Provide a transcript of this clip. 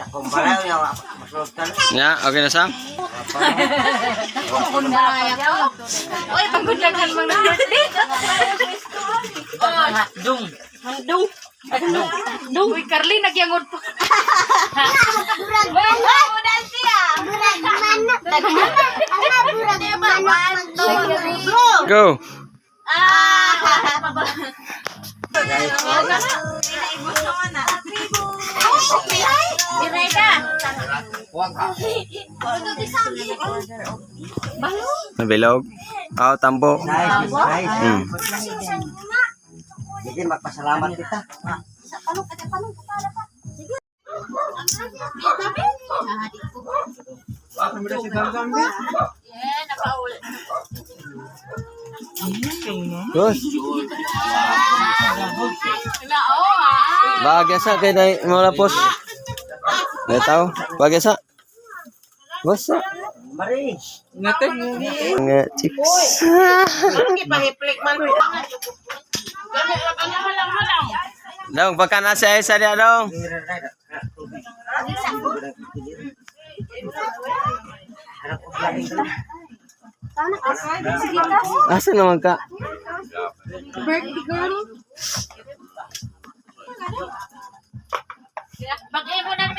Kumpara niya masulod ka na. Ya, okay na sang. Oy, pagkudlagan mo na birthday. Dung. Handong. Handong. Uy, Carly, nagyangod po. Go. Nabilog. Oh, tambo. Nice, nice. Hmm. Sige, magpasalamat kita. Terus. Bahagia sa kay dai mo lapos. Nggak tahu. Bahagia sa. Basta. Mari. Nggak chips. Dong, baka na saya dia dong. Asa naman ka? Birthday girl. Bagay mo ng